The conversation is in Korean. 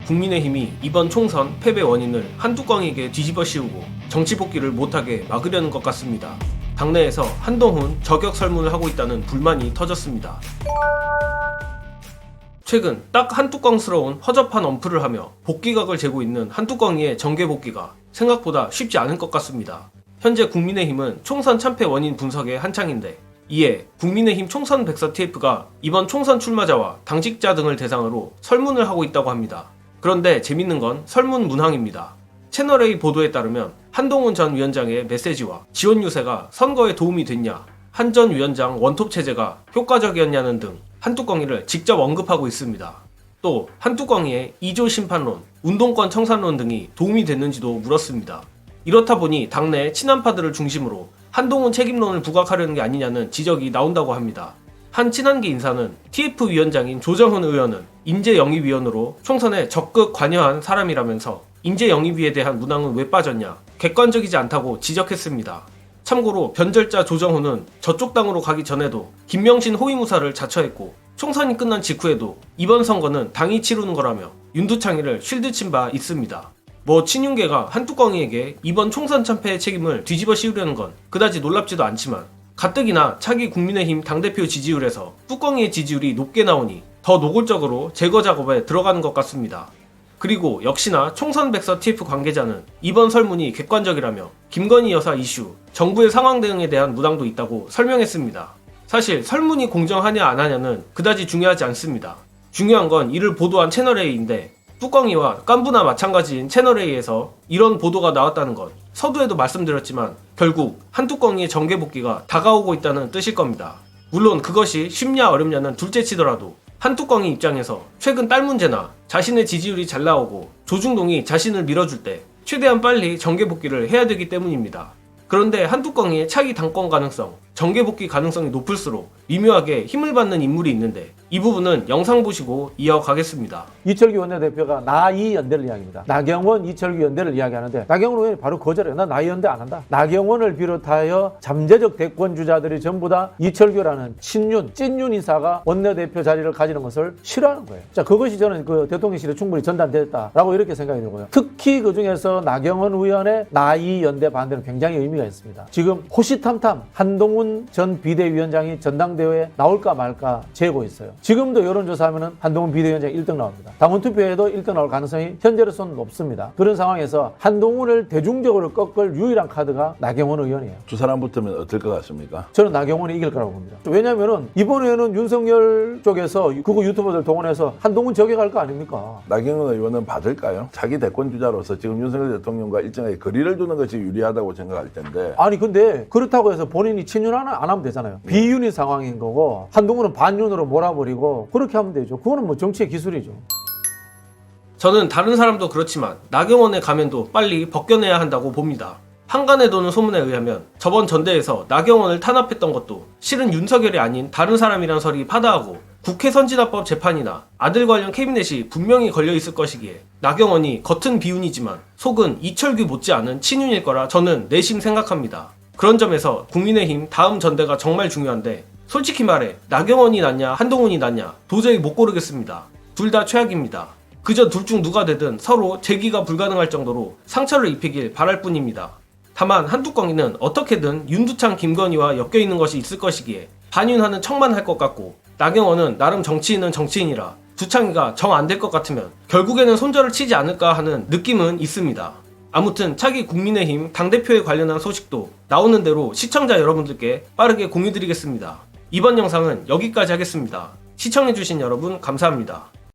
국민의힘이 이번 총선 패배 원인을 한뚜껑에게 뒤집어 씌우고 정치 복귀를 못하게 막으려는 것 같습니다. 당내에서 한동훈 저격 설문을 하고 있다는 불만이 터졌습니다. 최근 딱 한뚜껑스러운 허접한 언플을 하며 복귀각을 재고 있는 한뚜껑이의 정계 복귀가 생각보다 쉽지 않을 것 같습니다. 현재 국민의힘은 총선 참패 원인 분석에 한창인데, 이에 국민의힘 총선 백서 TF가 이번 총선 출마자와 당직자 등을 대상으로 설문을 하고 있다고 합니다. 그런데 재밌는 건 설문 문항입니다. 채널A 보도에 따르면 한동훈 전 위원장의 메시지와 지원 유세가 선거에 도움이 됐냐, 한 전 위원장 원톱 체제가 효과적이었냐는 등 한뚜껑이를 직접 언급하고 있습니다. 또 한뚜껑이의 2조 심판론, 운동권 청산론 등이 도움이 됐는지도 물었습니다. 이렇다 보니 당내 친한파들을 중심으로 한동훈 책임론을 부각하려는 게 아니냐는 지적이 나온다고 합니다. 한 친한계 인사는 TF 위원장인 조정훈 의원은 인재영입위원으로 총선에 적극 관여한 사람이라면서 인재영입위에 대한 문항은 왜 빠졌냐, 객관적이지 않다고 지적했습니다. 참고로 변절자 조정훈은 저쪽 당으로 가기 전에도 김명신 호위무사를 자처했고, 총선이 끝난 직후에도 이번 선거는 당이 치르는 거라며 윤두창이를 쉴드친 바 있습니다. 친윤계가 한뚜껑이에게 이번 총선 참패의 책임을 뒤집어 씌우려는 건 그다지 놀랍지도 않지만, 가뜩이나 차기 국민의힘 당대표 지지율에서 뚜껑이의 지지율이 높게 나오니 더 노골적으로 제거 작업에 들어가는 것 같습니다. 그리고 역시나 총선 백서 TF 관계자는 이번 설문이 객관적이라며 김건희 여사 이슈, 정부의 상황 대응에 대한 문항도 있다고 설명했습니다. 사실 설문이 공정하냐 안 하냐는 그다지 중요하지 않습니다. 중요한 건 이를 보도한 채널A인데, 뚜껑이와 깐부나 마찬가지인 채널A에서 이런 보도가 나왔다는 것, 서두에도 말씀드렸지만 결국 한뚜껑이의 정계 복귀가 다가오고 있다는 뜻일 겁니다. 물론 그것이 쉽냐 어렵냐는 둘째치더라도 한뚜껑이 입장에서 최근 딸 문제나 자신의 지지율이 잘 나오고 조중동이 자신을 밀어줄 때 최대한 빨리 정계 복귀를 해야 되기 때문입니다. 그런데 한뚜껑이의 차기 당권 가능성, 정계 복귀 가능성이 높을수록 미묘하게 힘을 받는 인물이 있는데, 이 부분은 영상 보시고 이어가겠습니다. 이철규 원내대표가 나이 연대를 이야기합니다. 나경원, 이철규 연대를 이야기하는데 나경원 의원이 바로 거절해요. 나 나이 연대 안 한다. 나경원을 비롯하여 잠재적 대권 주자들이 전부 다 이철규라는 친윤, 찐윤 인사가 원내대표 자리를 가지는 것을 싫어하는 거예요. 자, 그것이 저는 그 대통령실에 충분히 전달됐다라고 이렇게 생각이 들고요. 특히 그 중에서 나경원 의원의 나이 연대 반대는 굉장히 의미가 있습니다. 지금 호시탐탐 한동훈 전 비대위원장이 전당대회에 나올까 말까 재고 있어요. 지금도 여론조사하면 한동훈 비대위원장이 1등 나옵니다. 당원투표에도 1등 나올 가능성이 현재로서는 높습니다. 그런 상황에서 한동훈을 대중적으로 꺾을 유일한 카드가 나경원 의원이에요. 두 사람 붙으면 어떨 것 같습니까? 저는 나경원이 이길 거라고 봅니다. 왜냐하면 이번에는 윤석열 쪽에서 그거 유튜버들 동원해서 한동훈 저격할 거 아닙니까? 나경원 의원은 받을까요? 자기 대권 주자로서 지금 윤석열 대통령과 일정하게 거리를 두는 것이 유리하다고 생각할 텐데, 아니 근데 그렇다고 해서 본인이 친윤 안 하면 되잖아요. 비윤이 상황인 거고 한동훈은 반윤으로 몰아버리고 그렇게 하면 되죠. 그거는 뭐 정치의 기술이죠. 저는 다른 사람도 그렇지만 나경원의 가면도 빨리 벗겨내야 한다고 봅니다. 한간에 도는 소문에 의하면 저번 전대에서 나경원을 탄압했던 것도 실은 윤석열이 아닌 다른 사람이란 설이 파다하고, 국회 선진화법 재판이나 아들 관련 캐비넷이 분명히 걸려있을 것이기에 나경원이 겉은 비윤이지만 속은 이철규 못지않은 친윤일 거라 저는 내심 생각합니다. 그런 점에서 국민의힘 다음 전대가 정말 중요한데, 솔직히 말해 나경원이 낫냐 한동훈이 낫냐 도저히 못 고르겠습니다. 둘 다 최악입니다. 그저 둘 중 누가 되든 서로 재기가 불가능할 정도로 상처를 입히길 바랄 뿐입니다. 다만 한뚜껑이는 어떻게든 윤두창 김건희와 엮여있는 것이 있을 것이기에 반윤하는 척만 할 것 같고, 나경원은 나름 정치인은 정치인이라 두창이가 정 안 될 것 같으면 결국에는 손절을 치지 않을까 하는 느낌은 있습니다. 아무튼 차기 국민의힘 당대표에 관련한 소식도 나오는 대로 시청자 여러분들께 빠르게 공유드리겠습니다. 이번 영상은 여기까지 하겠습니다. 시청해주신 여러분 감사합니다.